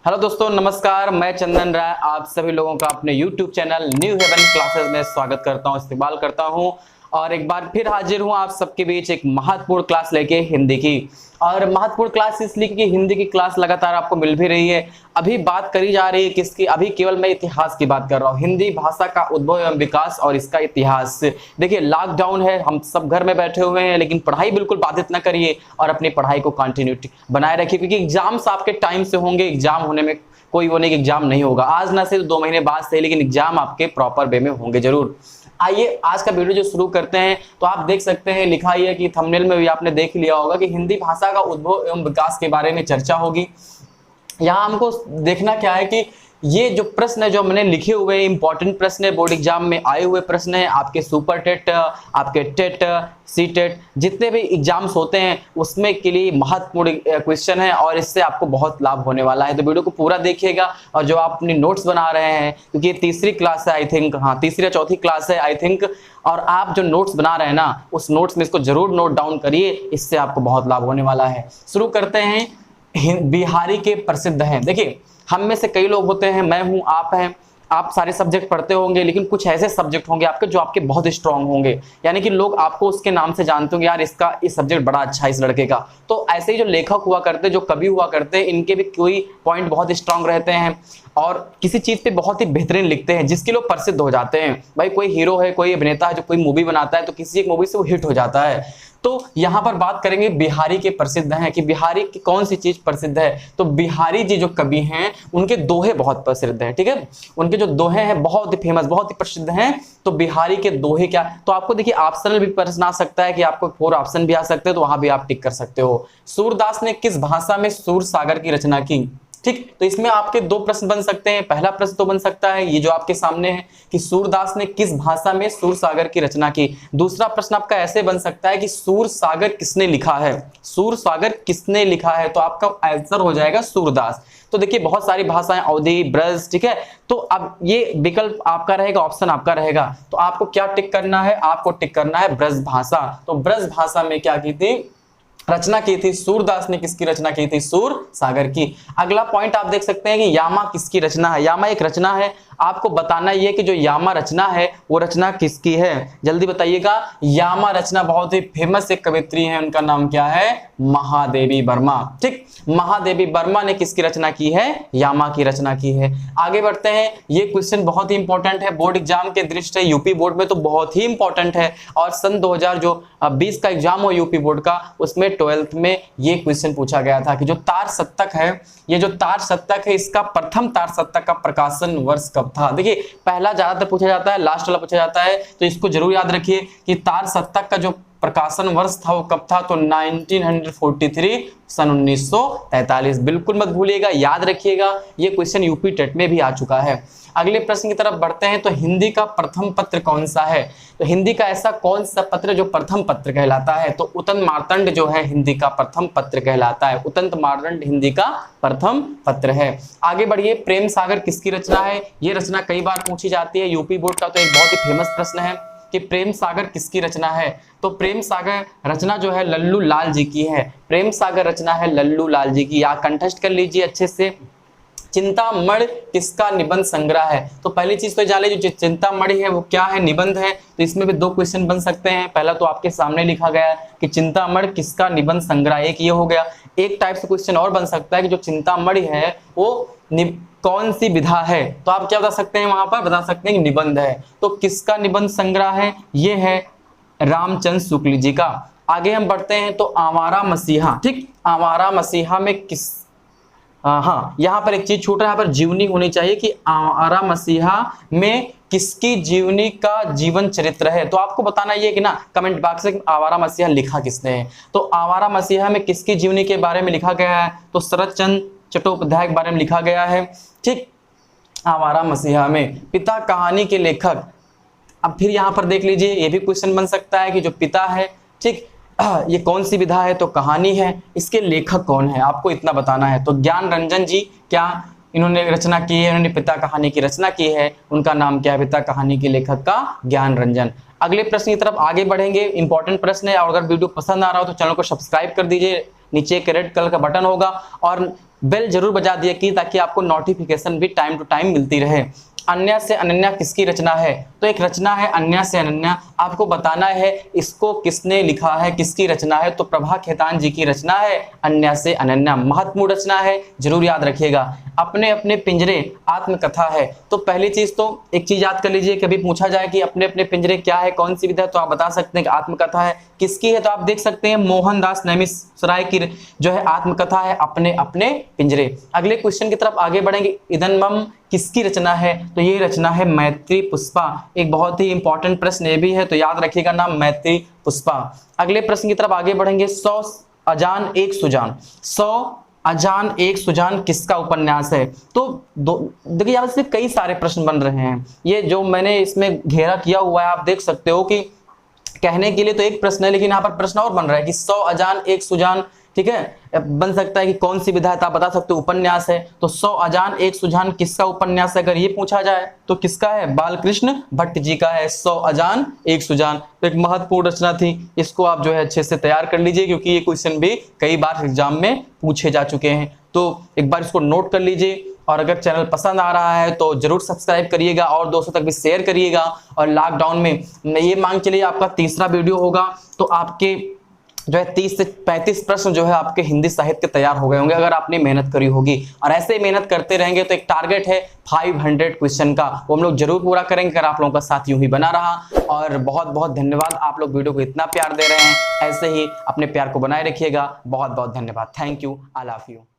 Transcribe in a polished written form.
Hello दोस्तों, नमस्कार। मैं चंदन राय आप सभी लोगों का अपने YouTube channel New Haven Classes में स्वागत करता हूं, इस्तेमाल करता हूं और एक बार फिर हाजिर हूं आप सबके बीच एक महत्वपूर्ण क्लास लेके हिंदी की। और महत्वपूर्ण क्लास इसलिए कि हिंदी की क्लास लगातार आपको मिल भी रही है। अभी बात करी जा रही है किसकी? अभी केवल मैं इतिहास की बात कर रहा हूँ, हिंदी भाषा का उद्भव एवं विकास और इसका इतिहास। देखिए, लॉकडाउन है, हम सब घर में बैठे हुए हैं, लेकिन पढ़ाई बिल्कुल बाधित ना करिए और अपनी पढ़ाई को कंटिन्यूटी बनाए रखिए, क्योंकि एग्जाम्स आपके टाइम से होंगे। एग्जाम होने में कोई वो नहीं, एग्जाम नहीं होगा आज ना सिर्फ 2 महीने बाद से, लेकिन एग्जाम आपके प्रॉपर वे में होंगे जरूर। आइए आज का वीडियो जो शुरू करते हैं, तो आप देख सकते हैं लिखा ही है कि थंबनेल में भी आपने देख लिया होगा कि हिंदी भाषा का उद्भव एवं विकास के बारे में चर्चा होगी। यहाँ हमको देखना क्या है कि ये जो प्रश्न है जो हमने लिखे हुए इंपॉर्टेंट प्रश्न है, बोर्ड एग्जाम में आए हुए प्रश्न है, आपके सुपर टेट, आपके टेट, सी टेट, जितने भी एग्जाम्स होते हैं उसमें के लिए महत्वपूर्ण क्वेश्चन है और इससे आपको बहुत लाभ होने वाला है। तो वीडियो को पूरा देखिएगा और जो आप अपनी नोट्स बना रहे हैं, क्योंकि ये तीसरी क्लास है आई थिंक, हाँ तीसरी या चौथी क्लास है आई थिंक, और आप जो नोट्स बना रहे हैं ना, उस नोट्स में इसको जरूर नोट डाउन करिए, इससे आपको बहुत लाभ होने वाला है। शुरू करते हैं। बिहारी के प्रसिद्ध हैं। देखिए, हम में से कई लोग होते हैं, मैं हूं, आप हैं, आप सारे सब्जेक्ट पढ़ते होंगे, लेकिन कुछ ऐसे सब्जेक्ट होंगे आपके जो आपके बहुत स्ट्रांग होंगे, यानी कि लोग आपको उसके नाम से जानते होंगे, यार इसका इस सब्जेक्ट बड़ा अच्छा है इस लड़के का। तो ऐसे ही जो लेखक हुआ करते, जो कवि हुआ करते, इनके भी कोई पॉइंट बहुत स्ट्रांग रहते हैं और किसी चीज पे बहुत ही बेहतरीन लिखते हैं, जिसके लोग प्रसिद्ध हो जाते हैं। भाई कोई हीरो है, कोई अभिनेता है जो कोई मूवी बनाता है, तो किसी एक मूवी से वो हिट हो जाता है। तो यहाँ पर बात करेंगे बिहारी के प्रसिद्ध हैं कि बिहारी की कौन सी चीज प्रसिद्ध है। तो बिहारी जी जो कवि हैं उनके दोहे बहुत प्रसिद्ध हैं, ठीक है। उनके जो दोहे हैं बहुत ही फेमस, बहुत ही प्रसिद्ध हैं। तो बिहारी के दोहे क्या, तो आपको देखिए ऑप्शनल भी प्रश्न आ सकता है कि आपको 4 ऑप्शन भी आ सकते हैं, तो वहां भी आप टिक कर सकते हो। सूरदास ने किस भाषा में सूर सागर की रचना की? ठीक, तो इसमें आपके 2 प्रश्न बन सकते हैं। पहला प्रश्न तो बन सकता है ये जो आपके सामने है कि सूरदास ने किस भाषा में सूर सागर की रचना की। दूसरा प्रश्न आपका ऐसे बन सकता है कि सूर सागर किसने लिखा है? सूर सागर किसने लिखा है? तो आपका आंसर हो जाएगा सूरदास। तो देखिए बहुत सारी भाषाएं, अवधी, ब्रज, ठीक है। तो अब ये विकल्प आपका रहेगा, ऑप्शन आपका रहेगा। तो आपको क्या टिक करना है? आपको टिक करना है ब्रज भाषा। तो ब्रज भाषा में क्या की थी? रचना की थी सूरदास ने। किसकी रचना की थी? सूर सागर की। अगला पॉइंट आप देख सकते हैं कि यामा किसकी रचना है। यामा एक रचना है, आपको बताना ये कि जो यामा रचना है वो रचना किसकी है, जल्दी बताइएगा। यामा रचना बहुत ही फेमस एक कवित्री है, उनका नाम क्या है? महादेवी वर्मा। ठीक, महादेवी वर्मा ने किसकी रचना की है? यामा की रचना की है। आगे बढ़ते हैं। ये क्वेश्चन बहुत ही इंपॉर्टेंट है, बोर्ड एग्जाम के दृष्टि से यूपी बोर्ड में तो बहुत ही इंपॉर्टेंट है। और सन 2020 का एग्जाम हो यूपी बोर्ड का, उसमें 12th में ये क्वेश्चन पूछा गया था कि जो तार सप्तक है, ये जो तार सप्तक है, इसका प्रथम तार सप्तक का प्रकाशन वर्ष कब था? देखिए पहला ज्यादातर पूछा जाता है, लास्ट वाला पूछा जाता है, तो इसको जरूर याद रखिए कि तार सप्तक का जो प्रकाशन वर्ष था वो कब था? तो 1943, सन 1943। बिल्कुल मत भूलिएगा, याद रखिएगा। ये क्वेश्चन यूपी टेट में भी आ चुका है। अगले प्रश्न की तरफ बढ़ते हैं। तो हिंदी का प्रथम पत्र कौन सा है? तो हिंदी का ऐसा कौन सा पत्र जो प्रथम पत्र कहलाता है? तो उतंत मार्तंड जो है हिंदी का प्रथम पत्र कहलाता है। उतंत मार्तंड हिंदी का प्रथम पत्र है। आगे बढ़िए। प्रेम सागर किसकी रचना है? ये रचना कई बार पूछी जाती है यूपी बोर्ड का, तो एक बहुत ही फेमस प्रश्न है कि प्रेम सागर किसकी रचना है। तो प्रेम सागर रचना जो है लल्लू लाल जी की है। प्रेम सागर रचना है लल्लू लाल जी की। या कंठस्थ कर लीजिए अच्छे से। चिंतामणि किसका निबंध संग्रह है? तो पहली चीज तो जान लीजिए, जो चिंतामणि है वो क्या है? निबंध है। तो इसमें भी 2 क्वेश्चन बन सकते हैं। पहला तो आपके सामने लिखा गया है कि चिंतामणि किसका निबंध संग्रह, एक ये हो गया। एक टाइप से क्वेश्चन और बन सकता है कि जो चिंतामणि है वो कौन सी विधा है? तो आप क्या बता सकते हैं? वहां पर बता सकते हैं कि निबंध है। तो किसका निबंध संग्रह है? ये है रामचंद्र शुक्ल जी का। आगे हम बढ़ते हैं। तो आवारा मसीहा, ठीक, आवारा मसीहा में किस, हाँ यहाँ पर एक चीज छूट रहा है, यहाँ पर जीवनी होनी चाहिए कि आवारा मसीहा में किसकी जीवनी का जीवन चरित्र है। तो आपको बताना ये कि ना कमेंट बॉक्स में आवारा मसीहा लिखा किसने है। तो आवारा मसीहा में किसकी जीवनी के बारे में लिखा गया है? तो शरद चंद्र चट्टोपाध्याय के बारे में लिखा गया है। ठीक, आवारा मसीहा में पिता कहानी के लेखक। अब फिर यहाँ पर देख लीजिए, ये भी क्वेश्चन बन सकता है कि जो पिता है, ठीक, ये कौन सी विधा है? तो कहानी है। इसके लेखक कौन है आपको इतना बताना है। तो ज्ञान रंजन जी क्या इन्होंने रचना की है? इन्होंने पिता कहानी की रचना की है। उनका नाम क्या है? पिता कहानी के लेखक का ज्ञान रंजन। अगले प्रश्न की तरफ आगे बढ़ेंगे। इंपॉर्टेंट प्रश्न है और अगर वीडियो पसंद आ रहा हो तो चैनल को सब्सक्राइब कर दीजिए। नीचे एक रेड कलर का बटन होगा और बेल जरूर बजा दिया कि ताकि आपको नोटिफिकेशन भी टाइम टू टाइम मिलती रहे। अन्य से अनन्या किसकी रचना है? तो एक रचना है अन्य से अनन्या, आपको बताना है इसको किसने लिखा है, किसकी रचना है। तो प्रभा खेतान जी की रचना है अन्य से अनन्या, महत्वपूर्ण रचना है, जरूर याद रखिएगा। अपने अपने पिंजरे आत्मकथा है। तो पहली चीज तो एक चीज याद कर लीजिए, कभी पूछा जाए कि अपने अपने पिंजरे क्या है, कौन सी विधा है, तो आप बता सकते हैं कि आत्मकथा है। किसकी है? तो आप देख सकते हैं मोहनदास नैमिषारण्य की जो है आत्मकथा है अपने अपने पिंजरे। अगले क्वेश्चन की तरफ आगे बढ़ेंगे। इदम्बम किसकी रचना है? तो ये रचना है मैत्री पुष्पा। एक बहुत ही इंपॉर्टेंट प्रश्न ये भी है, तो याद रखिएगा नाम मैत्री पुष्पा। अगले प्रश्न की तरफ आगे बढ़ेंगे। 100 अजान एक सुजान, 100 अजान एक सुजान किसका उपन्यास है? तो देखिए यहाँ से कई सारे प्रश्न बन रहे हैं। ये जो मैंने इसमें घेरा किया हुआ है आप देख सकते हो कि कहने के लिए तो एक प्रश्न है, लेकिन यहाँ पर प्रश्न और बन रहा है कि 100 अजान एक सुजान, ठीक है, बन सकता है कि कौन सी विधा है, आप बता सकते हो उपन्यास है। तो 100 अजान एक सुजान किसका उपन्यास है? अगर ये पूछा जाए तो किसका है? बालकृष्ण भट्ट जी का है 100 अजान एक सुजान। तो एक महत्वपूर्ण रचना थी, इसको आप जो है अच्छे से तैयार कर लीजिए, क्योंकि ये क्वेश्चन भी कई बार एग्जाम में पूछे जा चुके हैं। तो एक बार इसको नोट कर लीजिए, और अगर चैनल पसंद आ रहा है तो जरूर सब्सक्राइब करिएगा और दोस्तों तक भी शेयर करिएगा। और लॉकडाउन में ये मान चलिए आपका तीसरा वीडियो होगा, तो आपके जो है 30 से 35 प्रश्न जो है आपके हिंदी साहित्य तैयार हो गए होंगे अगर आपने मेहनत करी होगी। और ऐसे ही मेहनत करते रहेंगे तो एक टारगेट है 500 क्वेश्चन का, वो हम लोग जरूर पूरा करेंगे अगर आप लोगों का साथ यूं ही बना रहा। और बहुत बहुत धन्यवाद, आप लोग वीडियो को इतना प्यार दे रहे हैं, ऐसे ही अपने प्यार को बनाए रखिएगा। बहुत बहुत धन्यवाद। Thank you, I love you.